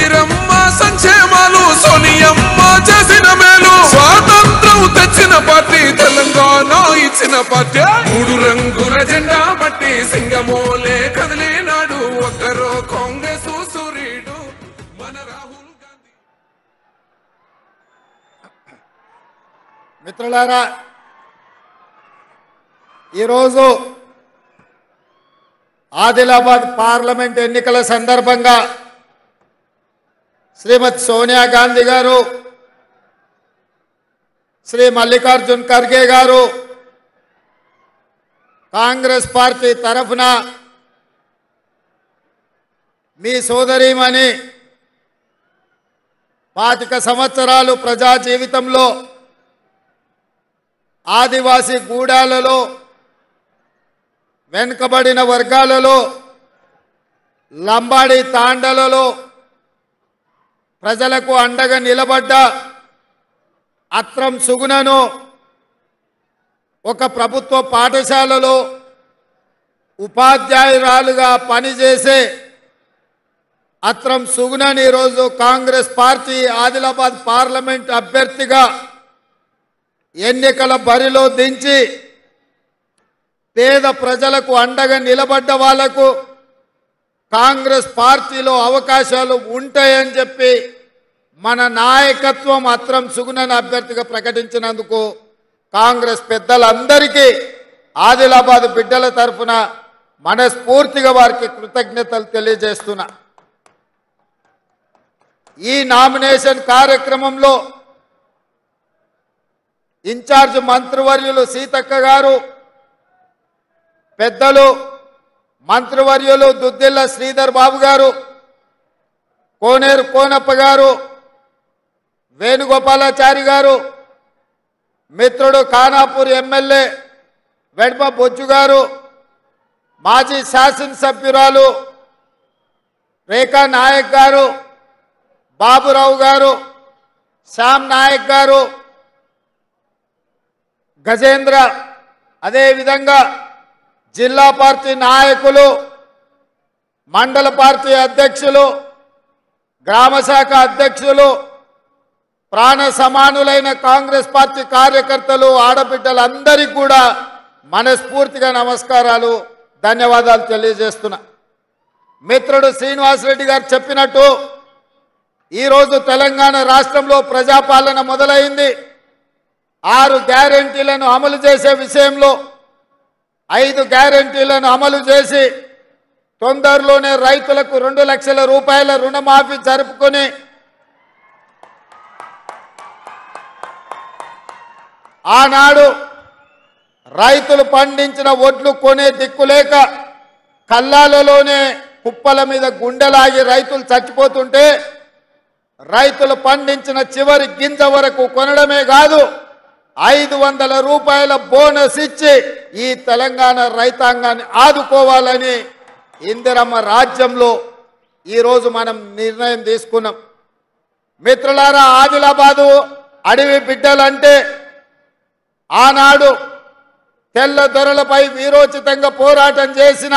ఇందిరమ్మ సంక్షేమాలు సోనియమ్మ చేసిన మేలు స్వాతంత్రం తెచ్చిన పార్టీ తెలంగాణ ఇచ్చిన పార్టీ మూడు రంగుల జెండా బట్టి సింగమోలే కదిలినాడు ఒక్కరో కాంగ్రెస్ సూర్యుడు మన రాహుల్ గాంధీ. మిత్రులారా, ఈరోజు ఆదిలాబాద్ పార్లమెంట్ ఎన్నికల సందర్భంగా శ్రీమతి సోనియా గాంధీ గారు, శ్రీ మల్లికార్జున్ ఖర్గే గారు కాంగ్రెస్ పార్టీ తరఫున మీ సోదరీమణి 25 సంవత్సరాలు ప్రజా జీవితంలో ఆదివాసీ గూడాలలో వెనుకబడిన వర్గాలలో లంబాడి తాండలలో ప్రజలకు అండగా నిలబడ్డ అత్రం సుగుణను ఒక ప్రభుత్వ పాఠశాలలో ఉపాధ్యాయురాలుగా పనిచేసే అత్రం సుగుణని ఈరోజు కాంగ్రెస్ పార్టీ ఆదిలాబాద్ పార్లమెంట్ అభ్యర్థిగా ఎన్నికల బరిలో దించి పేద ప్రజలకు అండగా నిలబడ్డ వాళ్లకు కాంగ్రెస్ పార్టీలో అవకాశాలు ఉంటాయని చెప్పి మన నాయకత్వం అత్రం సుగుణను అభ్యర్థిగా ప్రకటించినందుకు కాంగ్రెస్ పెద్దలందరికీ ఆదిలాబాద్ బిడ్డల తరఫున మనస్ఫూర్తిగా వారికి కృతజ్ఞతలు తెలియజేస్తున్నా. ఈ నామినేషన్ కార్యక్రమంలో ఇన్ఛార్జ్ మంత్రివర్యులు సీతక్క గారు, పెద్దలు మంత్రివర్యులు దుద్దిల్ల శ్రీధర్ బాబు గారు, కోనేరు కోనప్ప గారు, వేణుగోపాలాచారి గారు, మిత్రుడు ఖానాపూర్ ఎమ్మెల్యే వెడ్మ బొజ్జు గారు, మాజీ శాసనసభ్యురాలు రేఖా నాయక్ గారు, బాబురావు గారు, శ్యామ్ నాయక్ గారు, గజేంద్ర, అదేవిధంగా జిల్లా పార్టీ నాయకులు, మండల పార్టీ అధ్యక్షులు, గ్రామ శాఖ అధ్యక్షులు, ప్రాణ సమానులైన కాంగ్రెస్ పార్టీ కార్యకర్తలు, ఆడబిడ్డలందరికీ కూడా మనస్ఫూర్తిగా నమస్కారాలు, ధన్యవాదాలు తెలియజేస్తున్నా. మిత్రుడు శ్రీనివాసరెడ్డి గారు చెప్పినట్టు ఈరోజు తెలంగాణ రాష్ట్రంలో ప్రజాపాలన మొదలైంది. 6 గ్యారెంటీలను అమలు చేసే విషయంలో 5 గ్యారెంటీలను అమలు చేసి తొందరలోనే రైతులకు 2 లక్షల రూపాయల రుణమాఫీ జరుపుకొని ఆనాడు రైతులు పండించిన ఒడ్లు కొనే దిక్కులేక కల్లాలలోనే కుప్పల మీద గుండెలాగి రైతులు చచ్చిపోతుంటే రైతులు పండించిన చివరి గింజ వరకు కొనడమే కాదు 500 రూపాయల బోనస్ ఇచ్చి ఈ తెలంగాణ రైతాంగాన్ని ఆదుకోవాలని ఇందిరమ్మ రాజ్యంలో ఈరోజు మనం నిర్ణయం తీసుకున్నాం. మిత్రులారా, ఆదిలాబాదు అడవి బిడ్డలంటే ఆనాడు తెల్ల దొరలపై వీరోచితంగా పోరాటం చేసిన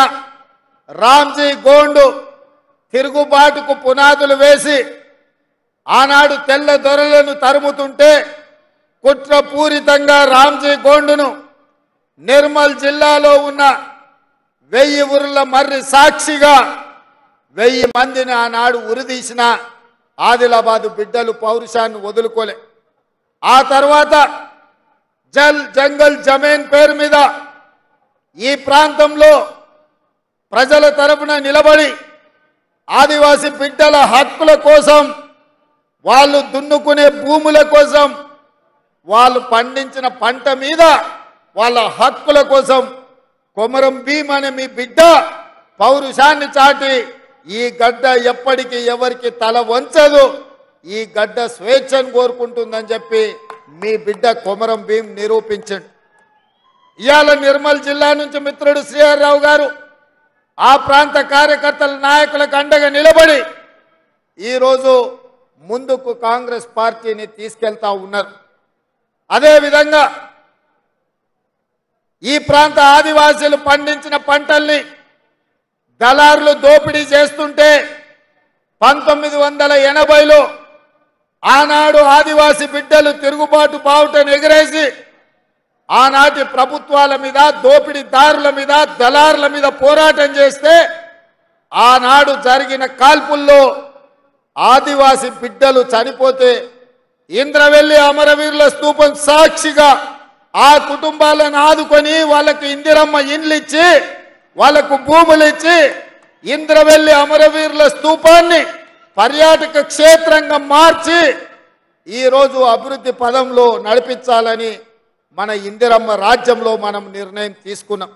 రామ్జీ గోండు తిరుగుబాటుకు పునాదులు వేసి ఆనాడు తెల్ల దొరలను తరుముతుంటే కుట్రపూరితంగా రామ్జీ గోండును నిర్మల్ జిల్లాలో ఉన్న 1000 ఊర్ల మర్రి సాక్షిగా 1000 మందిని ఆనాడు ఉరిదీసిన ఆదిలాబాదు బిడ్డలు పౌరుషాన్ని వదులుకోలే. ఆ తర్వాత జల్ జంగల్ జమీన్ పేరు మీద ఈ ప్రాంతంలో ప్రజల తరపున నిలబడి ఆదివాసీ బిడ్డల హక్కుల కోసం, వాళ్ళు దున్నుకునే భూముల కోసం, వాళ్ళు పండించిన పంట మీద వాళ్ళ హక్కుల కోసం కొమరం భీమ్ అనే మీ బిడ్డ పౌరుషాన్ని చాటి ఈ గడ్డ ఎప్పటికీ ఎవరికి తల వంచదు, ఈ గడ్డ స్వేచ్ఛను కోరుకుంటుందని చెప్పి మీ బిడ్డ కొమరం భీమ్ నిరూపించండి. ఇవాళ నిర్మల్ జిల్లా నుంచి మిత్రుడు శ్రీహర్రావు గారు ఆ ప్రాంత కార్యకర్తల నాయకులకు అండగా నిలబడి ఈరోజు ముందుకు కాంగ్రెస్ పార్టీని తీసుకెళ్తా ఉన్నారు. అదేవిధంగా ఈ ప్రాంత ఆదివాసీలు పండించిన పంటల్ని దళారులు దోపిడీ చేస్తుంటే 1980లో ఆనాడు ఆదివాసి బిడ్డలు తిరుగుబాటు బావుటను ఎగిరేసి ఆనాటి ప్రభుత్వాల మీద దోపిడీదారుల మీద దళారుల మీద పోరాటం చేస్తే ఆనాడు జరిగిన కాల్పుల్లో ఆదివాసి బిడ్డలు చనిపోతే ఇంద్రవెల్లి అమరవీరుల స్తూపం సాక్షిగా ఆ కుటుంబాలను ఆదుకొని వాళ్ళకి ఇందిరమ్మ ఇండ్లు ఇచ్చి వాళ్ళకు భూములు ఇచ్చి ఇంద్రవెల్లి అమరవీరుల స్తూపాన్ని పర్యాటక క్షేత్రంగా మార్చి ఈరోజు అభివృద్ధి పదంలో నడిపించాలని మన ఇందిరమ్మ రాజ్యంలో మనం నిర్ణయం తీసుకున్నాం.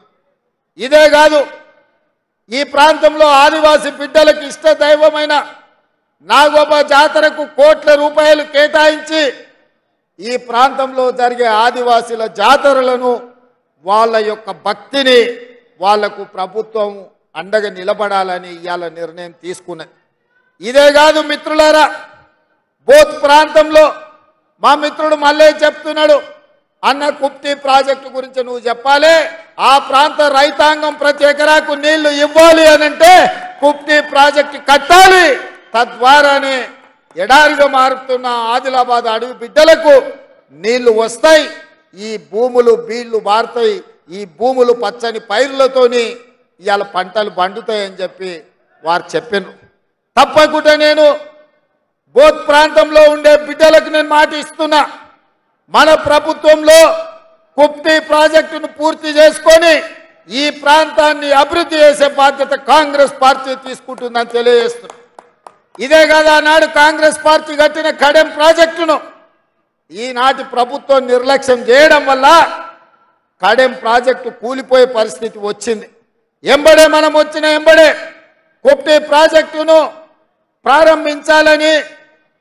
ఇదే కాదు, ఈ ప్రాంతంలో ఆదివాసి బిడ్డలకు ఇష్ట దైవమైన నాగోబా జాతరకు కోట్ల రూపాయలు కేటాయించి ఈ ప్రాంతంలో జరిగే ఆదివాసీల జాతరలను వాళ్ళ యొక్క భక్తిని వాళ్లకు ప్రభుత్వం అండగా నిలబడాలని ఇవాళ నిర్ణయం తీసుకున్నది. ఇదే కాదు మిత్రులారా, బోత్ ప్రాంతంలో మా మిత్రుడు మళ్ళీ చెప్తున్నాడు, అన్న కుప్తి ప్రాజెక్టు గురించి నువ్వు చెప్పాలి, ఆ ప్రాంత రైతాంగం ప్రతి ఎకరాకు నీళ్లు ఇవ్వాలి అనంటే కుప్తి ప్రాజెక్టు కట్టాలి, తద్వారానే ఎడారిగా మారుతున్న ఆదిలాబాద్ అడవి బిడ్డలకు నీళ్లు వస్తాయి, ఈ భూములు బీళ్లు బారుతాయి, ఈ భూములు పచ్చని పైర్లతోని ఇవాళ పంటలు పండుతాయని చెప్పి వారు చెప్పారు. తప్పకుండా నేను బోత్ ప్రాంతంలో ఉండే బిడ్డలకు నేను మాట ఇస్తున్నా, మన ప్రభుత్వంలో కుప్తి ప్రాజెక్టును పూర్తి చేసుకొని ఈ ప్రాంతాన్ని అభివృద్ధి చేసే బాధ్యత కాంగ్రెస్ పార్టీ తీసుకుంటుందని తెలియజేస్తున్నా. ఇదే కదా నాడు కాంగ్రెస్ పార్టీ కట్టిన కడెం ప్రాజెక్టును ఈనాటి ప్రభుత్వం నిర్లక్ష్యం చేయడం వల్ల కడెం ప్రాజెక్టు కూలిపోయే పరిస్థితి వచ్చింది. ఎంబడే మనం వచ్చిన ఎంబడే కుప్టి ప్రాజెక్టును ప్రారంభించాలని,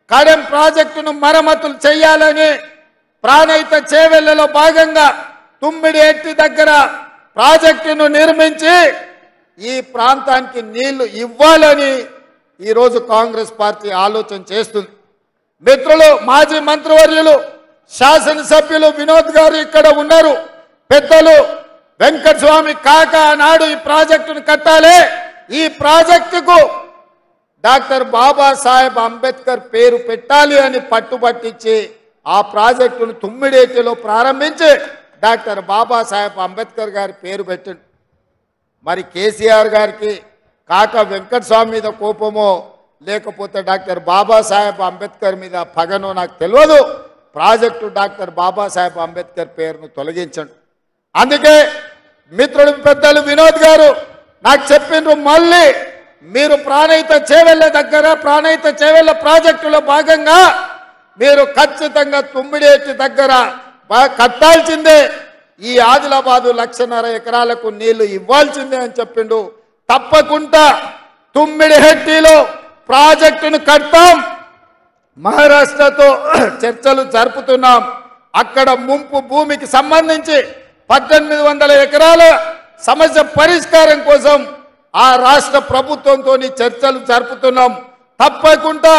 కడెం ప్రాజెక్టును మరమ్మతులు చేయాలని ప్రాణహిత చేవెళ్లలో భాగంగా తుమ్మిడి ఎట్టి దగ్గర ప్రాజెక్టును నిర్మించి ఈ ప్రాంతానికి నీళ్లు ఇవ్వాలని ఈరోజు కాంగ్రెస్ పార్టీ ఆలోచన చేస్తుంది. మిత్రులు, మాజీ మంత్రివర్యులు శాసనసభ్యులు వినోద్ గారు ఇక్కడ ఉన్నారు, పెద్దలు వెంకటస్వామి కాక నాడు ఈ ప్రాజెక్టును కట్టాలి, ఈ ప్రాజెక్టుకు డాక్టర్ బాబాసాహెబ్ అంబేద్కర్ పేరు పెట్టాలి అని పట్టుబట్టించి ఆ ప్రాజెక్టును తుమ్మిడేటిలో ప్రారంభించి డాక్టర్ బాబాసాహెబ్ అంబేద్కర్ గారి పేరు పెట్టండి. మరి కేసీఆర్ గారికి కాక వెంకటస్వామి మీద కోపమో లేకపోతే డాక్టర్ బాబాసాహెబ్ అంబేద్కర్ మీద పగనో నాకు తెలియదు, ప్రాజెక్టు డాక్టర్ బాబాసాహెబ్ అంబేద్కర్ పేరును తొలగించండి. అందుకే మిత్రుడు పెద్దలు వినోద్ గారు నాకు చెప్పిండ్రు, మళ్ళీ మీరు ప్రాణహిత చేవెళ్ల దగ్గర ప్రాణహిత చేవెళ్ల ప్రాజెక్టులో భాగంగా మీరు ఖచ్చితంగా తుమ్మిడేటి దగ్గర కట్టాల్సిందే, ఈ ఆదిలాబాదు 1.5 ఎకరాలకు నీళ్లు ఇవ్వాల్సిందే అని చెప్పిండు. తప్పకుండా తుమ్మిడిహెట్టిలో ప్రాజెక్టును కడతాం, మహారాష్ట్రతో చర్చలు జరుపుతున్నాం, అక్కడ ముంపు భూమికి సంబంధించి 1800 ఎకరాల సమస్య పరిష్కారం కోసం ఆ రాష్ట్ర ప్రభుత్వంతో చర్చలు జరుపుతున్నాం. తప్పకుండా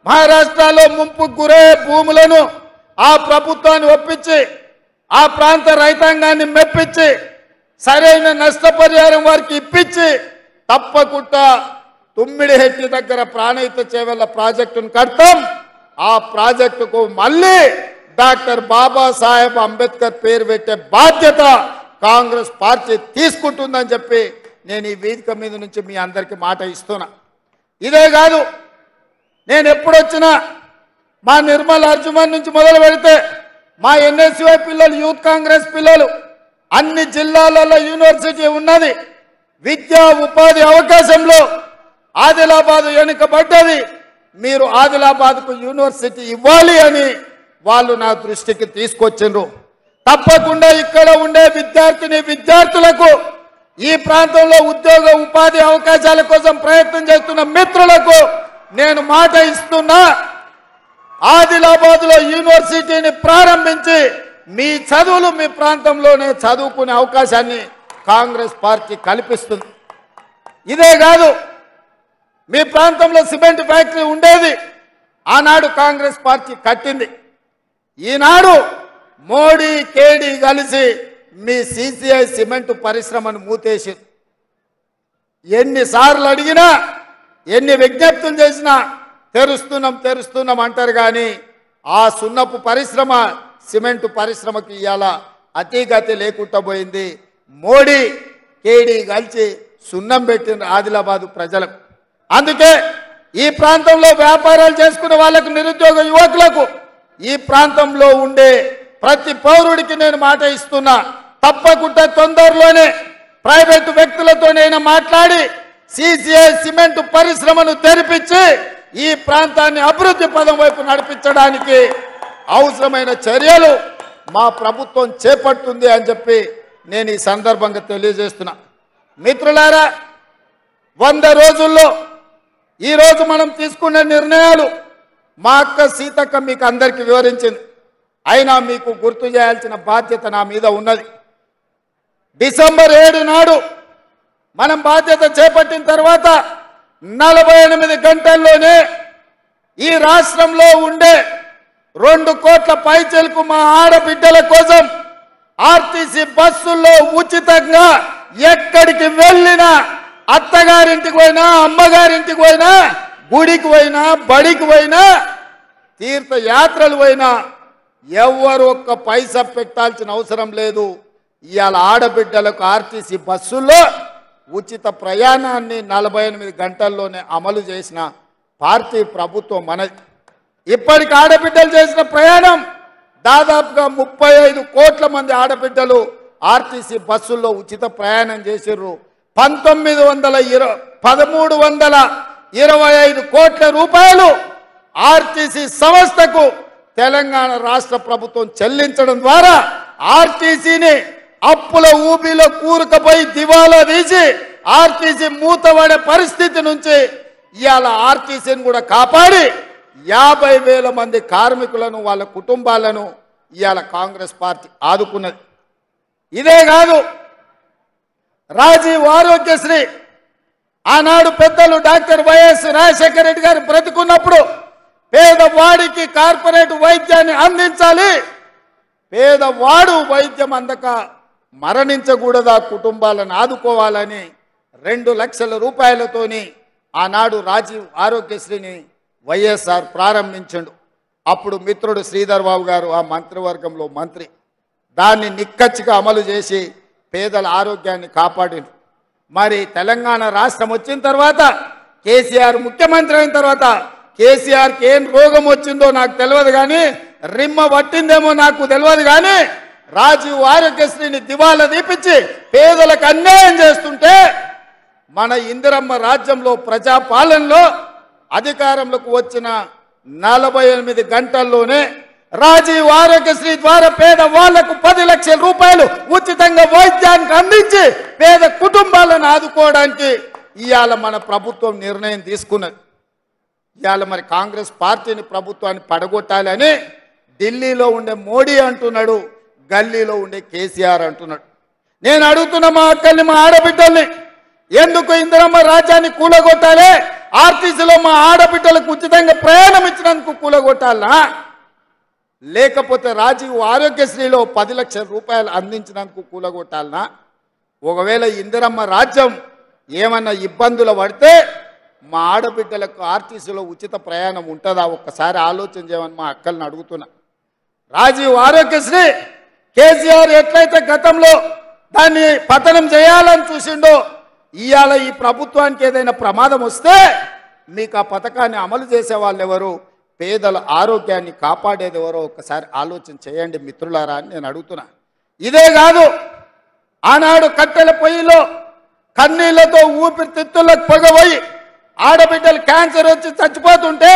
మహారాష్ట్రలో ముంపు గురయ్యే భూములను ఆ ప్రభుత్వాన్ని ఒప్పించి ఆ ప్రాంత రైతాంగాన్ని మెప్పించి సరైన నష్టపరిహారం వారికి ఇప్పించి తప్పకుండా తుమ్మిడిహెట్టి దగ్గర ప్రాణహిత చేవెళ్ల ప్రాజెక్టును కడతాం. ఆ ప్రాజెక్టుకు మళ్ళీ డాక్టర్ బాబాసాహెబ్ అంబేద్కర్ పేరు పెట్టే బాధ్యత కాంగ్రెస్ పార్టీ తీసుకుంటుందని చెప్పి నేను ఈ వేదిక మీద నుంచి మీ అందరికీ మాట ఇస్తున్నా. ఇదే కాదు, నేను ఎప్పుడొచ్చినా మా నిర్మల్ అర్జుమన్ నుంచి మొదలు పెడితే మా ఎన్ఎస్యుఐ పిల్లలు, యూత్ కాంగ్రెస్ పిల్లలు, అన్ని జిల్లాలలో యూనివర్సిటీ ఉన్నది, విద్యా ఉపాధి అవకాశంలో ఆదిలాబాద్ వెనుకబడ్డది, మీరు ఆదిలాబాద్కు యూనివర్సిటీ ఇవ్వాలి అని వాళ్ళు నా దృష్టికి తీసుకొచ్చిండ్రు. తప్పకుండా ఇక్కడ ఉండే విద్యార్థులకు ఈ ప్రాంతంలో ఉద్యోగ ఉపాధి అవకాశాల కోసం ప్రయత్నం చేస్తున్న మిత్రులకు నేను మాట ఇస్తున్నా, ఆదిలాబాద్లో యూనివర్సిటీని ప్రారంభించి మీ చదువులు మీ ప్రాంతంలోనే చదువుకునే అవకాశాన్ని కాంగ్రెస్ పార్టీ కల్పిస్తుంది. ఇదే కాదు, మీ ప్రాంతంలో సిమెంట్ ఫ్యాక్టరీ ఉండేది, ఆనాడు కాంగ్రెస్ పార్టీ కట్టింది. ఈనాడు మోడీ కేడీ కలిసి మీ సిసిఐ సిమెంట్ పరిశ్రమను మూతేసి ఎన్నిసార్లు అడిగినా ఎన్ని విజ్ఞప్తులు చేసినా తెరుస్తున్నాం అంటారు కానీ ఆ సున్నపు పరిశ్రమ సిమెంటు పరిశ్రమకి ఇవాళ అతిగతి లేకుండా పోయింది. మోడీ కేడీ కలిసి సున్నం పెట్టిన ఆదిలాబాదు ప్రజలకు. అందుకే ఈ ప్రాంతంలో వ్యాపారాలు చేసుకునే వాళ్ళకు, నిరుద్యోగ యువకులకు, ఈ ప్రాంతంలో ఉండే ప్రతి పౌరుడికి నేను మాట ఇస్తున్నా, తప్పకుండా తొందరలోనే ప్రైవేటు వ్యక్తులతోనైనా మాట్లాడి సిసిఐ సిమెంట్ పరిశ్రమను తెరిపించి ఈ ప్రాంతాన్ని అభివృద్ధి పదం వైపు నడిపించడానికి అవసరమైన చర్యలు మా ప్రభుత్వం చేపడుతుంది అని చెప్పి నేను ఈ సందర్భంగా తెలియజేస్తున్నా. మిత్రులారా, 100 రోజుల్లో ఈరోజు మనం తీసుకున్న నిర్ణయాలు మా అక్క సీతక్క మీకు అందరికీ వివరించింది. అయినా మీకు గుర్తు చేయాల్సిన బాధ్యత నా మీద ఉన్నది. డిసెంబర్ 7 నాడు మనం బాధ్యత చేపట్టిన తర్వాత 48 గంటల్లోనే ఈ రాష్ట్రంలో ఉండే 2 కోట్ల పైచలకు మా ఆడబిడ్డల కోసం ఆర్టీసీ బస్సుల్లో ఉచితంగా ఎక్కడికి వెళ్ళినా, అత్తగారింటికి పోయినా, అమ్మగారింటికి పోయినా, గుడికి పోయినా, బడికి పోయినా, తీర్థయాత్రలు పోయినా ఎవరు ఒక్క పైసా పెట్టాల్సిన అవసరం లేదు. ఇవాళ ఆడబిడ్డలకు ఆర్టీసీ బస్సుల్లో ఉచిత ప్రయాణాన్ని 48 గంటల్లోనే అమలు చేసిన పార్టీ ప్రభుత్వం మనది. ఇప్పటికి ఆడబిడ్డలు చేసిన ప్రయాణం దాదాపుగా 35 కోట్ల మంది ఆడబిడ్డలు ఆర్టీసీ బస్సుల్లో ఉచిత ప్రయాణం చేసిర్రు. 1325 కోట్ల రూపాయలు ఆర్టీసీ సంస్థకు తెలంగాణ రాష్ట్ర ప్రభుత్వం చెల్లించడం ద్వారా ఆర్టీసీని అప్పుల ఊబిలో కూరుకుపోయి దివాలా తీసి ఆర్టీసీ మూతపడే పరిస్థితి నుంచి ఇవాళ ఆర్టీసీని కూడా కాపాడి 50,000 మంది కార్మికులను, వాళ్ళ కుటుంబాలను ఇవాళ కాంగ్రెస్ పార్టీ ఆదుకున్నది. ఇదే కాదు, రాజీవ్ ఆరోగ్యశ్రీ ఆనాడు పెద్దలు డాక్టర్ వైఎస్ రాజశేఖర రెడ్డి గారు బ్రతికున్నప్పుడు పేదవాడికి కార్పొరేట్ వైద్యాన్ని అందించాలి, పేదవాడు వైద్యం అందక మరణించకూడదా, కుటుంబాలను ఆదుకోవాలని 2 లక్షల రూపాయలతోని ఆనాడు రాజీవ్ ఆరోగ్యశ్రీని వైఎస్ఆర్ ప్రారంభించండు. అప్పుడు మిత్రుడు శ్రీధర్ బాబు గారు ఆ మంత్రివర్గంలో మంత్రి, దాన్ని నిక్కచ్చిగా అమలు చేసి పేదల ఆరోగ్యాన్ని కాపాడిండు. మరి తెలంగాణ రాష్ట్రం వచ్చిన తర్వాత కేసీఆర్ ముఖ్యమంత్రి అయిన తర్వాత కేసీఆర్కి ఏం రోగం వచ్చిందో నాకు తెలియదు కానీ, రిమ్మ పట్టిందేమో నాకు తెలియదు కానీ, రాజీవ్ ఆరోగ్యశ్రీని దివాలా తీపించి పేదలకు అన్యాయం చేస్తుంటే మన ఇందిరమ్మ రాజ్యంలో ప్రజాపాలనలో అధికారంలోకి వచ్చిన 48 గంటల్లోనే రాజీవ్ ఆరోగ్యశ్రీ ద్వారా పేదవాళ్లకు 10 లక్షల రూపాయలు ఉచితంగా వైద్యానికి అందించి పేద కుటుంబాలను ఆదుకోవడానికి ఇవాళ మన ప్రభుత్వం నిర్ణయం తీసుకున్నది. ఇవాళ మరి కాంగ్రెస్ పార్టీని, ప్రభుత్వాన్ని పడగొట్టాలని ఢిల్లీలో ఉండే మోడీ అంటున్నాడు, గల్లీలో ఉండే కేసీఆర్ అంటున్నాడు. నేను అడుగుతున్న మా అక్కల్ని, మా ఆడబిడ్డల్ని, ఎందుకు ఇందిరమ్మ రాజ్యాన్ని కూలగొట్టాలి? ఆర్టీసీలో మా ఆడబిడ్డలకు ఉచితంగా ప్రయాణం ఇచ్చినందుకు కూలగొట్టాలనా, లేకపోతే రాజీవ్ ఆరోగ్యశ్రీలో 10 లక్షల రూపాయలు అందించినందుకు కూలగొట్టాలనా? ఒకవేళ ఇందిరమ్మ రాజ్యం ఏమన్నా ఇబ్బందులు పడితే మా ఆడబిడ్డలకు ఆర్టీసీలో ఉచిత ప్రయాణం ఉంటుందా? ఒక్కసారి ఆలోచన చేయమని మా అక్కల్ని అడుగుతున్నా. రాజీవ్ ఆరోగ్యశ్రీ కేసీఆర్ ఎట్లయితే గతంలో దాన్ని పతనం చేయాలని చూసిండో, ఇవాళ ఈ ప్రభుత్వానికి ఏదైనా ప్రమాదం వస్తే మీకు ఆ పథకాన్ని అమలు చేసే వాళ్ళు ఎవరు, పేదల ఆరోగ్యాన్ని కాపాడేది ఎవరో ఒక్కసారి ఆలోచన చేయండి మిత్రులారా అని నేను అడుగుతున్నా. ఇదే కాదు, ఆనాడు కట్టెల పొయ్యిలో కన్నీళ్లతో ఊపిరితిత్తులకు పొగపోయి ఆడబిడ్డలు క్యాన్సర్ వచ్చి చచ్చిపోతుంటే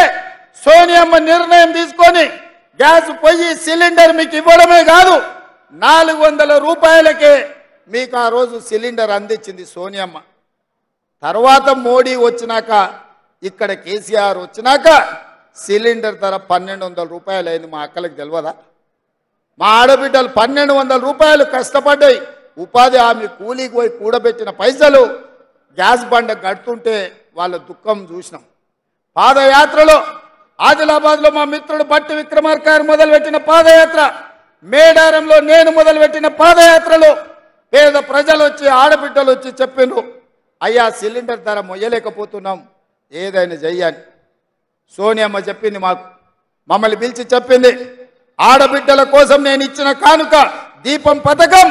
సోనియమ్మ నిర్ణయం తీసుకొని గ్యాస్ పొయ్యి సిలిండర్ మీకు ఇవ్వడమే కాదు 400 రూపాయలకే మీకు ఆ రోజు సిలిండర్ అందించింది సోనియమ్మ. తర్వాత మోడీ వచ్చినాక, ఇక్కడ కేసీఆర్ వచ్చినాక సిలిండర్ ధర 1200 రూపాయలు అయింది. మా అక్కలకు తెలియదా? మా ఆడబిడ్డలు 1200 రూపాయలు కష్టపడ్డాయి, ఉపాధి హామీ కూలీకి పోయి కూడబెట్టిన పైసలు గ్యాస్ బండ కడుతుంటే వాళ్ళ దుఃఖం చూసినాం. పాదయాత్రలో ఆదిలాబాద్లో మా మిత్రుడు బట్టి విక్రమార్క గారు మొదలుపెట్టిన పాదయాత్ర, మేడారంలో నేను మొదలుపెట్టిన పాదయాత్రలో పేద ప్రజలు వచ్చి, ఆడబిడ్డలు వచ్చి చెప్పిండ్రు, అయ్యా సిలిండర్ ధర మొయ్యలేకపోతున్నాం, ఏదైనా చెయ్యాలి. సోనియమ్మ చెప్పింది, మమ్మల్ని పిలిచి చెప్పింది, ఆడబిడ్డల కోసం నేను ఇచ్చిన కానుక దీపం పథకం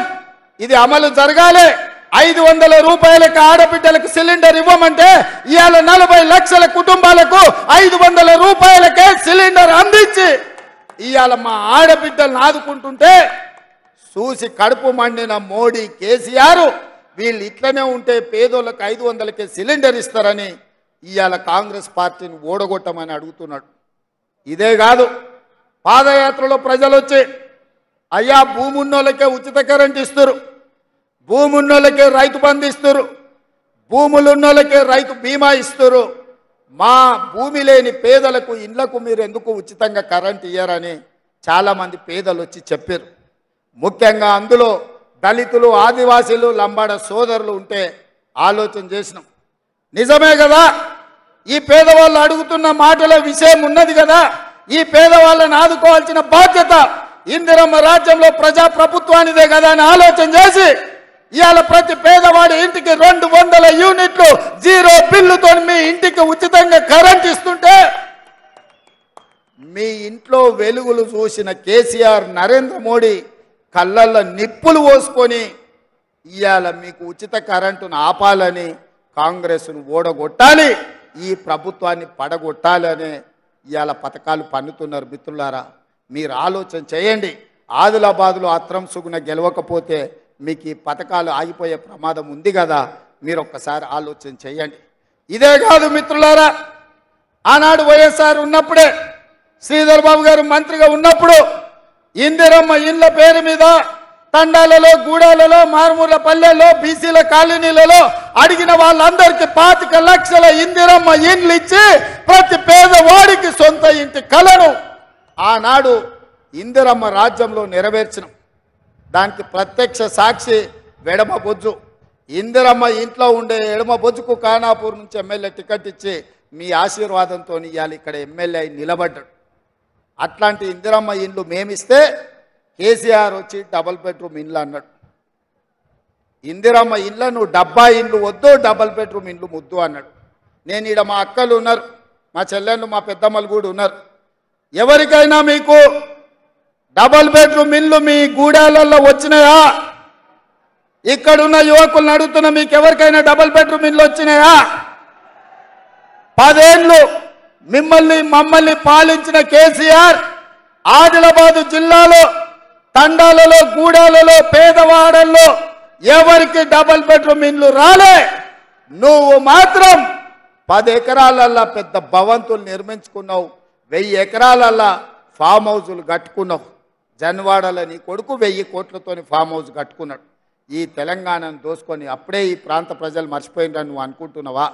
ఇది అమలు జరగాలి. 500 రూపాయలకు ఆడబిడ్డలకు సిలిండర్ ఇవ్వమంటే ఇవాళ 40 లక్షల కుటుంబాలకు 500 రూపాయలకే సిలిండర్ అందించి ఇవాళ మా ఆడబిడ్డలను ఆదుకుంటుంటే చూసి కడుపు మండిన మోడీ కేసీఆర్ వీళ్ళు ఇట్లనే ఉంటే పేదోళ్ళకి 500కే సిలిండర్ ఇస్తారని ఇవాళ కాంగ్రెస్ పార్టీని ఓడగొట్టమని అడుగుతున్నాడు. ఇదే కాదు, పాదయాత్రలో ప్రజలు వచ్చి అయ్యా భూమి ఉన్నోళ్ళకే ఉచిత కరెంట్ ఇస్తారు, భూమి ఉన్నోళ్ళకే రైతు బంధు ఇస్తారు, భూములు ఉన్నోళ్ళకే రైతు బీమా ఇస్తారు, మా భూమి లేని పేదలకు ఇళ్లకు మీరు ఎందుకు ఉచితంగా కరెంట్ ఇయ్యారని చాలామంది పేదలు వచ్చి చెప్పారు. ముఖ్యంగా అందులో దళితులు, ఆదివాసీలు, లంబాడ సోదరులు ఉంటే ఆలోచన చేసినాం. నిజమే కదా, ఈ పేదవాళ్ళు అడుగుతున్న మాటల విషయం ఉన్నది కదా, ఈ పేదవాళ్ళని ఆదుకోవాల్సిన బాధ్యత ఇందిరమ్మ రాజ్యంలో ప్రజాప్రభుత్వానిదే కదా అని ఆలోచన చేసి ఇవాళ ప్రతి పేదవాడి ఇంటికి 200 యూనిట్లు 0 బిల్లుతో మీ ఇంటికి ఉచితంగా కరెంట్ ఇస్తుంటే మీ ఇంట్లో వెలుగులు చూసిన కేసీఆర్, నరేంద్ర మోడీ కళ్ళల్లో నిప్పులు పోసుకొని ఇవాళ మీకు ఉచిత కరెంటును ఆపాలని కాంగ్రెస్ను ఓడగొట్టాలి, ఈ ప్రభుత్వాన్ని పడగొట్టాలని ఇవాళ పథకాలు పన్నుతున్నారు. మిత్రులారా, మీరు ఆలోచన చేయండి. ఆదిలాబాద్లో అత్రం సుగుణ గెలవకపోతే మీకు ఈ పథకాలు ఆగిపోయే ప్రమాదం ఉంది కదా, మీరు ఒక్కసారి ఆలోచన చేయండి. ఇదే కాదు మిత్రులారా, ఆనాడు వైఎస్ఆర్ ఉన్నప్పుడే, శ్రీధర్ బాబు గారు మంత్రిగా ఉన్నప్పుడు ఇందిరమ్మ ఇళ్ల పేరు మీద తండాలలో, గూడాలలో, మారుమూల పల్లెల్లో, బీసీల కాలనీలలో అడిగిన వాళ్ళందరికీ 25 లక్షల ఇందిరమ్మ ఇండ్లు ఇచ్చి ప్రతి పేదవాడికి సొంత ఇంటి కలను ఆనాడు ఇందిరమ్మ రాజ్యంలో నెరవేర్చినాం. దానికి ప్రత్యక్ష సాక్షి వెడమ బొజ్జు. ఇందిరమ్మ ఇంట్లో ఉండే ఎడమ బొజ్జుకు ఖానాపూర్ నుంచి ఎమ్మెల్యే టికెట్ ఇచ్చి మీ ఆశీర్వాదంతో ఇవాళ ఇక్కడ ఎమ్మెల్యే నిలబడ్డాడు. అట్లాంటి ఇందిరమ్మ ఇండ్లు మేమిస్తే కేసీఆర్ వచ్చి డబుల్ బెడ్రూమ్ ఇండ్లు అన్నాడు. ఇందిరమ్మ ఇండ్లను డబ్బా ఇండ్లు వద్దు, డబుల్ బెడ్రూమ్ ఇండ్లు ముద్దు అన్నాడు. నేను ఈడ మా అక్కలు ఉన్నారు, మా చెల్లెళ్ళు, మా పెద్దమ్మలు కూడా ఉన్నారు. ఎవరికైనా మీకు డబుల్ బెడ్రూమ్ ఇల్లు మీ గూడాలలో వచ్చినాయా? ఇక్కడున్న యువకులను అడుగుతున్న, మీకు ఎవరికైనా డబుల్ బెడ్రూమ్ ఇల్లు వచ్చినాయా? 10 ఏళ్ళు మమ్మల్ని పాలించిన కేసీఆర్ ఆదిలాబాద్ జిల్లాలో తండాలలో, గూడాలలో, పేదవాడల్లో ఎవరికి డబుల్ బెడ్రూమ్ ఇల్లు రాలే. నువ్వు మాత్రం 10 ఎకరాలల్లా పెద్ద భవంతులు నిర్మించుకున్నావు, 1000 ఎకరాలల్లా ఫామ్ హౌజులు కట్టుకున్నావు. జన్వాడలో నీ కొడుకు 1000 కోట్లతోని ఫామ్ హౌస్ కట్టుకున్నాడు. ఈ తెలంగాణను దోసుకొని అప్పుడే ఈ ప్రాంత ప్రజలు మర్చిపోయిందని నువ్వు అనుకుంటున్నావా?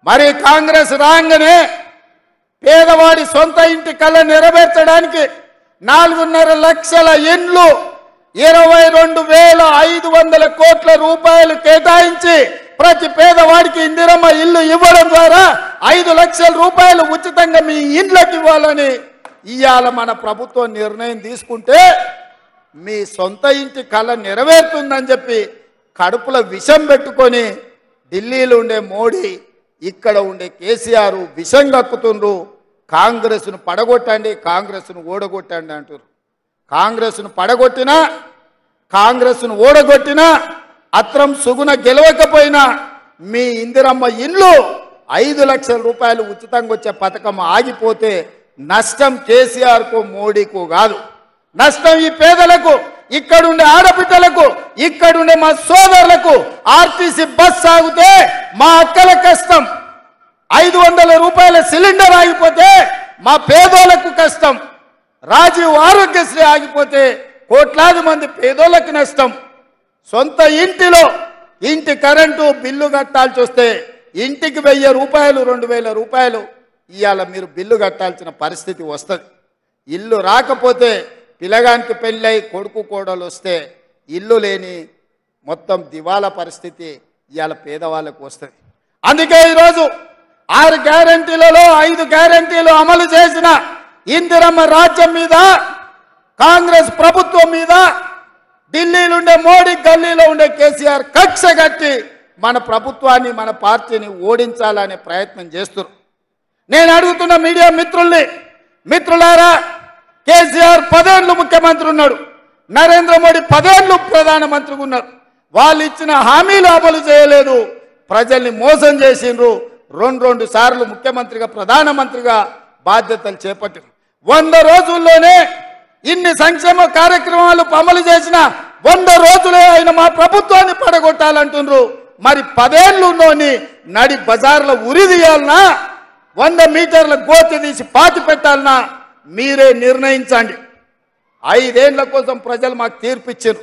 మరి కాంగ్రెస్ రాగానే పేదవాడి సొంత ఇంటి కళ నెరవేర్చడానికి 4.5 లక్షల ఇండ్లు 22,500 కోట్ల రూపాయలు కేటాయించి ప్రతి పేదవాడికి ఇందిరమ్మ ఇల్లు ఇవ్వడం ద్వారా 5 లక్షల రూపాయలు ఉచితంగా మీ ఇండ్లకు ఇవ్వాలని ఇవాళ మన ప్రభుత్వం నిర్ణయం తీసుకుంటే మీ సొంత ఇంటి కళ నెరవేరుతుందని చెప్పి కడుపులో విషం పెట్టుకొని ఢిల్లీలో ఉండే మోడీ, ఇక్కడ ఉండే కేసీఆర్ విషం కక్కుతుండ్రు. కాంగ్రెస్ను పడగొట్టండి, కాంగ్రెస్ను ఓడగొట్టండి అంటారు. కాంగ్రెస్ను పడగొట్టినా, కాంగ్రెస్ను ఓడగొట్టినా, అత్రం సుగుణ గెలవకపోయినా మీ ఇందిరమ్మ ఇల్లు 5 లక్షల రూపాయలు ఉచితంగా వచ్చే పథకం ఆగిపోతే నష్టం కేసీఆర్కు, మోడీకు కాదు. నష్టం ఈ పేదలకు, ఇక్కడుండే ఆడబిడ్డలకు, ఇక్కడుండే మా సోదరులకు. ఆర్టీసీ బస్ సాగితే మా అక్కల కష్టం, 500 రూపాయల సిలిండర్ ఆగిపోతే మా పేదోళ్లకు కష్టం, రాజీవ్ ఆరోగ్యశ్రీ ఆగిపోతే కోట్లాది మంది పేదోళ్లకు నష్టం. సొంత ఇంటిలో ఇంటి కరెంటు బిల్లు కట్టాల్సి వస్తే ఇంటికి 1000 రూపాయలు, 2000 రూపాయలు ఇవాళ మీరు బిల్లు కట్టాల్సిన పరిస్థితి వస్తుంది. ఇల్లు రాకపోతే పిల్లగానికి పెళ్ళై కొడుకు కోడలు వస్తే ఇల్లు లేని మొత్తం దివాలా పరిస్థితి ఇవాళ పేదవాళ్ళకు వస్తుంది. అందుకే ఈరోజు 6 గ్యారంటీలలో 5 గ్యారంటీలు అమలు చేసిన ఇందిరమ్మ రాజ్యం మీద, కాంగ్రెస్ ప్రభుత్వం మీద ఢిల్లీలో ఉండే మోడీ, గల్లీలో ఉండే కేసీఆర్ కక్ష కట్టి మన ప్రభుత్వాన్ని మన పార్టీని ఓడించాలనే ప్రయత్నం చేస్తున్నారు. నేను అడుగుతున్న మీడియా మిత్రుల్ని, మిత్రులారా, కేసీఆర్ 10 ఏళ్ళు ముఖ్యమంత్రి ఉన్నాడు, నరేంద్ర మోడీ 10 ఏళ్ళు ప్రధానమంత్రిగా ఉన్నారు. వాళ్ళు ఇచ్చిన హామీలు అమలు చేయలేదు, ప్రజల్ని మోసం చేసిండ్రు. 2 సార్లు ముఖ్యమంత్రిగా ప్రధానమంత్రిగా బాధ్యతలు చేపట్టారు. 100 రోజుల్లోనే ఇన్ని సంక్షేమ కార్యక్రమాలు అమలు చేసిన 100 రోజులే ఆయన మా ప్రభుత్వాన్ని పడగొట్టాలంటున్నారు. మరి 10 ఏళ్ళులోని నడి బజార్లో ఉరి తీయాలనా, 100 మీటర్ల గోతి తీసి పాతి పెట్టాలనా మీరే నిర్ణయించండి. 5 ఏళ్ల కోసం ప్రజలు మాకు తీర్పు ఇచ్చారు.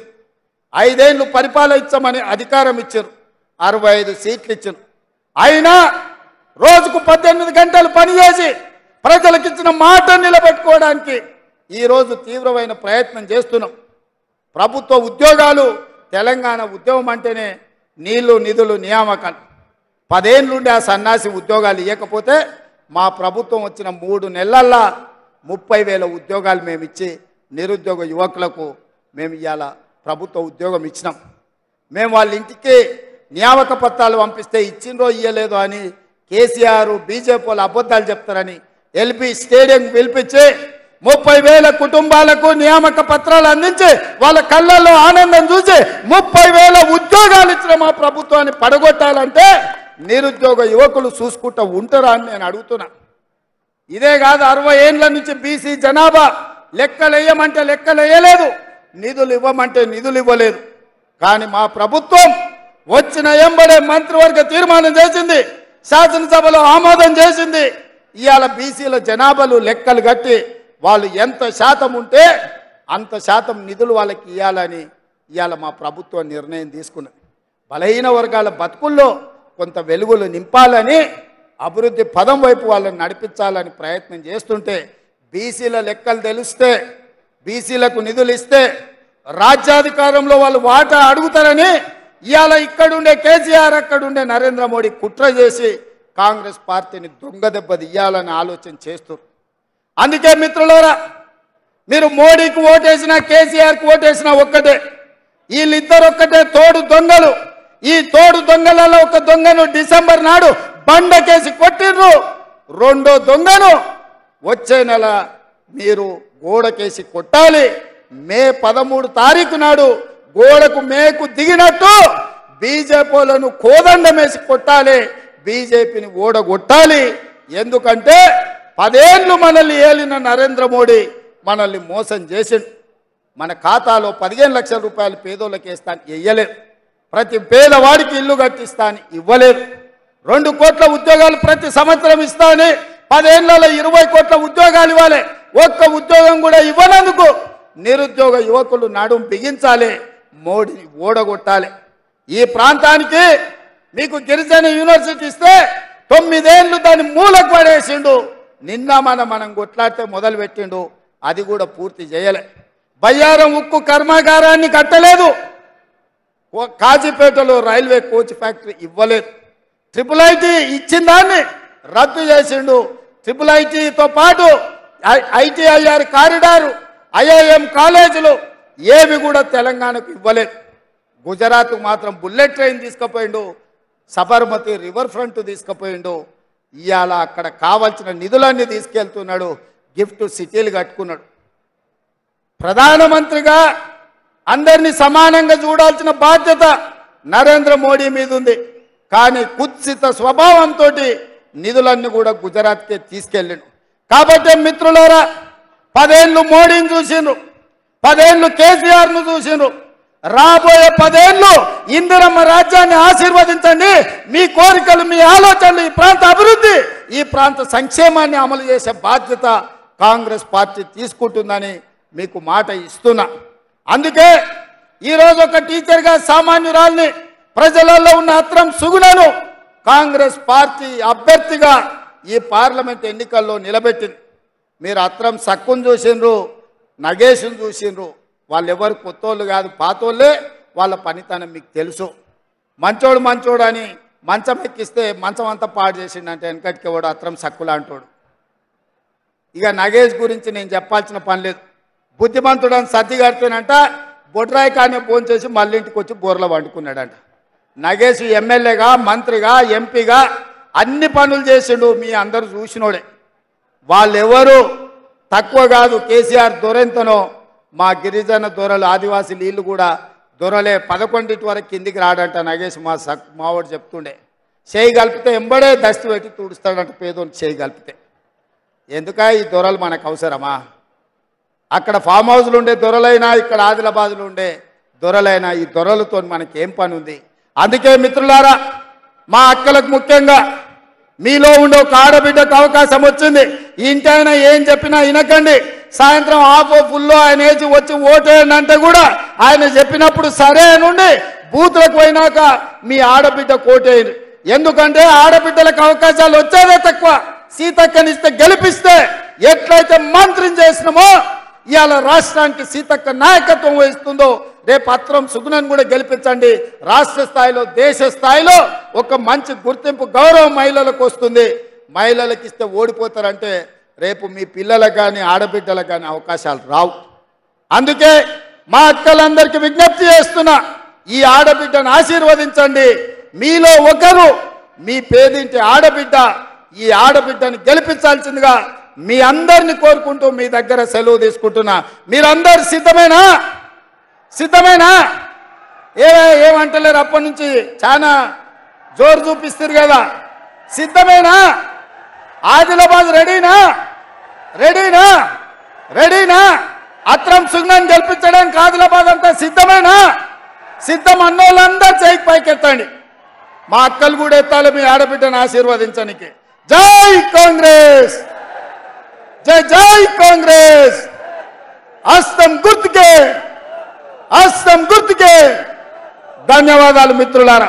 5 ఏళ్ళు పరిపాలించమని అధికారం ఇచ్చారు. 65 సీట్లు ఇచ్చారు. అయినా రోజుకు 18 గంటలు పనిచేసి ప్రజలకు ఇచ్చిన మాట నిలబెట్టుకోవడానికి ఈరోజు తీవ్రమైన ప్రయత్నం చేస్తున్నాం. ప్రభుత్వ ఉద్యోగాలు, తెలంగాణ ఉద్యమం అంటేనే నీళ్లు నిధులు నియామకాలు. 10 ఏళ్ళుండి ఆ సన్నాసి ఉద్యోగాలు ఇవ్వకపోతే మా ప్రభుత్వం వచ్చిన 3 నెలల్లో 30,000 ఉద్యోగాలు మేము ఇచ్చి నిరుద్యోగ యువకులకు మేము ఇవాళ ప్రభుత్వ ఉద్యోగం ఇచ్చినాం. మేము వాళ్ళ ఇంటికి నియామక పత్రాలు పంపిస్తే ఇచ్చిండ్రో ఇయ్యలేదో అని కేసీఆర్ బీజేపీ వాళ్ళు అబద్ధాలు చెప్తారని ఎల్బీ స్టేడియం పిలిపించి 30,000 కుటుంబాలకు నియామక పత్రాలు అందించి వాళ్ళ కళ్ళల్లో ఆనందం చూసి 30,000 ఉద్యోగాలు ఇచ్చిన మా ప్రభుత్వాన్ని పడగొట్టాలంటే నిరుద్యోగ యువకులు చూసుకుంటూ ఉంటారా అని నేను అడుగుతున్నా. ఇదే కాదు, 60 ఏళ్ల నుంచి బీసీ జనాభా లెక్కలు వేయమంటే లెక్కలు వేయలేదు, నిధులు ఇవ్వమంటే నిధులు ఇవ్వలేదు. కానీ మా ప్రభుత్వం వచ్చిన ఎంబడే మంత్రివర్గ తీర్మానం చేసింది, శాసనసభలో ఆమోదం చేసింది. ఇవాళ బీసీల జనాభాలు లెక్కలు కట్టి వాళ్ళు ఎంత శాతం ఉంటే అంత శాతం నిధులు వాళ్ళకి ఇవ్వాలని ఇవాళ మా ప్రభుత్వం నిర్ణయం తీసుకున్నది. బలహీన వర్గాల బతుకుల్లో కొంత వెలుగులు నింపాలని, అభివృద్ధి పదం వైపు వాళ్ళని నడిపించాలని ప్రయత్నం చేస్తుంటే బీసీల లెక్కలు తెలిస్తే, బీసీలకు నిధులు ఇస్తే రాజ్యాధికారంలో వాళ్ళు వాటా అడుగుతారని ఇవాళ ఇక్కడుండే కేసీఆర్, అక్కడుండే నరేంద్ర మోడీ కుట్ర చేసి కాంగ్రెస్ పార్టీని దొంగ దెబ్బ తీయాలని ఆలోచన చేస్తారు. అందుకే మిత్రులారా, మీరు మోడీకి ఓటేసినా కేసీఆర్కి ఓటేసినా ఒక్కటే, వీళ్ళిద్దరు ఒక్కటే తోడు దొంగలు. ఈ తోడు దొంగలలో ఒక దొంగను డిసెంబర్ నాడు బండకేసి కొట్టిర్రు, 2వ దొంగను వచ్చే నెల మీరు గోడకేసి కొట్టాలి. మే 13 తారీఖు నాడు గోడకు మేకు దిగినట్టు బీజేపీలను కోదండమేసి కొట్టాలి, బీజేపీని ఓడగొట్టాలి. ఎందుకంటే 10 ఏళ్ళు మనల్ని ఏలిన నరేంద్ర మోడీ మనల్ని మోసం చేసిండు. మన ఖాతాలో 15 లక్షల రూపాయలు పేదోళ్ళకి వేస్తాను ఇవ్వలేదు, ప్రతి పేదవాడికి ఇల్లు కట్టిస్తాను ఇవ్వలేదు, 2 కోట్ల ఉద్యోగాలు ప్రతి సంవత్సరం ఇస్తాను, 10 ఏళ్లలో 20 కోట్ల ఉద్యోగాలు ఇవ్వాలి. ఒక్క ఉద్యోగం కూడా ఇవ్వనందుకు నిరుద్యోగ యువకులు నడుం బిగించాలి, మోడీని ఓడగొట్టాలి. ఈ ప్రాంతానికి మీకు గిరిజన యూనివర్సిటీ ఇస్తే 9 ఏళ్ళు దాన్ని మూలకు పడేసిండు. నిన్న మనం కొట్లాడితే మొదలు పెట్టిండు, అది కూడా పూర్తి చేయలే. బయ్యారం ఉక్కు కర్మాగారాన్ని కట్టలేదు, కాజీపేటలో రైల్వే కోచ్ ఫ్యాక్టరీ ఇవ్వలేదు. IIIT ఇచ్చిన దాన్ని రద్దు చేసిండు. IIITతో పాటు ITIR కారిడారు, IIM కాలేజీలు ఏవి కూడా తెలంగాణకు ఇవ్వలేదు. గుజరాత్కు మాత్రం బుల్లెట్ ట్రైన్ తీసుకుపోయిండు, సబర్మతి రివర్ ఫ్రంట్ తీసుకుపోయిండు. ఇవాళ అక్కడ కావాల్సిన నిధులన్నీ తీసుకెళ్తున్నాడు, గిఫ్ట్ సిటీలు కట్టుకున్నాడు. ప్రధానమంత్రిగా అందరినీ సమానంగా చూడాల్సిన బాధ్యత నరేంద్ర మోడీ మీద ఉంది. కానీ కుత్సిత స్వభావంతో నిధులన్నీ కూడా గుజరాత్కే తీసుకెళ్ళిండు. కాబట్టి మిత్రులారా, 10 ఏళ్ళు మోడీని చూసిండ్రు, 10 ఏళ్ళు కేసీఆర్ను చూసిండ్రు. రాబోయే 10 ఏళ్ళు ఇందిరమ్మ రాజ్యాన్ని ఆశీర్వదించండి. మీ కోరికలు, మీ ఆలోచనలు, ఈ ప్రాంత అభివృద్ధి, ఈ ప్రాంత సంక్షేమాన్ని అమలు చేసే బాధ్యత కాంగ్రెస్ పార్టీ తీసుకుంటుందని మీకు మాట ఇస్తున్నా. అందుకే ఈరోజు ఒక టీచర్గా సామాన్యురాల్ని, ప్రజలలో ఉన్న అత్రం సుగుణను కాంగ్రెస్ పార్టీ అభ్యర్థిగా ఈ పార్లమెంట్ ఎన్నికల్లో నిలబెట్టింది. మీరు అత్రం సక్కును చూసిండ్రు, నగేష్ను చూసిండ్రు. వాళ్ళు ఎవరు కొత్తోళ్ళు కాదు, పాతోళ్ళే. వాళ్ళ పనితనం మీకు తెలుసు. మంచోడు అని మంచం ఎక్కిస్తే మంచం అంతా పాడు చేసిండంటే వెనకటికి వాడు అత్రం సక్కులాంటోడు. ఇక నగేష్ గురించి నేను చెప్పాల్సిన పని లేదు. బుద్ధిమంతుడని సర్ది కడితేనంట బొడ్రాయి కానీ ఫోన్ చేసి మళ్ళీ ఇంటికి వచ్చి బోర్లో వండుకున్నాడంట. నగేష్ ఎమ్మెల్యేగా మంత్రిగా ఎంపీగా అన్ని పనులు చేసిండు. మీ అందరూ చూసినోడే. వాళ్ళెవరు తక్కువ కాదు. కేసీఆర్ దొరెంతనో మా గిరిజన దొరలు ఆదివాసీ వీళ్ళు కూడా దొరలే 11 వరకు కిందికి రాడంట నగేష్ మావాడు చెప్తుండే. చేయి కలిపితే ఎంబడే దస్తి పెట్టి తుడుస్తాడంట పేదోని చేయి కలిపితే. ఎందుక ఈ దొరలు మనకు అవసరమా? అక్కడ ఫామ్ హౌస్లు ఉండే దొరలైనా ఇక్కడ ఆదిలాబాద్లో ఉండే దొరలైనా ఈ దొరలతో మనకేం పని ఉంది? అందుకే మిత్రులారా, మా అక్కలకు ముఖ్యంగా మీలో ఉండే ఒక ఆడబిడ్డకు అవకాశం వచ్చింది. ఇంటి ఆయన ఏం చెప్పినా వినకండి. సాయంత్రం హాఫ్ ఫుల్లో ఆయన ఏజ్ వచ్చి ఓటేయండి అంటే కూడా ఆయన చెప్పినప్పుడు సరే నుండి బూతులకు పోయినాక మీ ఆడబిడ్డ కోటేయండి. ఎందుకంటే ఆడబిడ్డలకు అవకాశాలు వచ్చేదే తక్కువ. సీతక్కనిస్తే గెలిపిస్తే ఎట్లయితే మంత్రిని చేసినామో ఇవాళ రాష్ట్రానికి సీతక్క నాయకత్వం వహిస్తుందో రేపు అత్రం సుగుణను కూడా గెలిపించండి. రాష్ట్ర స్థాయిలో దేశ స్థాయిలో ఒక మంచి గుర్తింపు గౌరవం మహిళలకు వస్తుంది. మహిళలకు ఇస్తే ఓడిపోతారంటే రేపు మీ పిల్లలకు కానీ ఆడబిడ్డలకు కానీ అవకాశాలు రావు. అందుకే మా అక్కలందరికీ విజ్ఞప్తి చేస్తున్నా, ఈ ఆడబిడ్డను ఆశీర్వదించండి. మీలో ఒకరు మీ పేదింటి ఆడబిడ్డ, ఈ ఆడబిడ్డను గెలిపించాల్సిందిగా మీ అందరిని కోరుకుంటూ మీ దగ్గర సెలవు తీసుకుంటున్నా. మీరందరు సిద్ధమేనా? సిద్ధమేనా? ఏమంటలేరు? అప్పటి నుంచి చాలా జోరు చూపిస్తారు కదా. సిద్ధమేనా? ఆదిలాబాద్ రెడీనా? రెడీనా? రెడీనా? అత్రం సుగ్నాన్ని గెలిపించడానికి ఆదిలాబాద్ అంతా సిద్ధమేనా? సిద్ధం అన్నోళ్ళందరూ చేయికి పైకెత్తండి. మా అక్కలు కూడా ఎత్తాలి మీ ఆడబిడ్డను ఆశీర్వదించడానికి. జై కాంగ్రెస్, జై జై కాంగ్రెస్. హస్తం గుర్తుకే, హస్తం గుర్తుకే. ధన్యవాదాలు మిత్రులారా.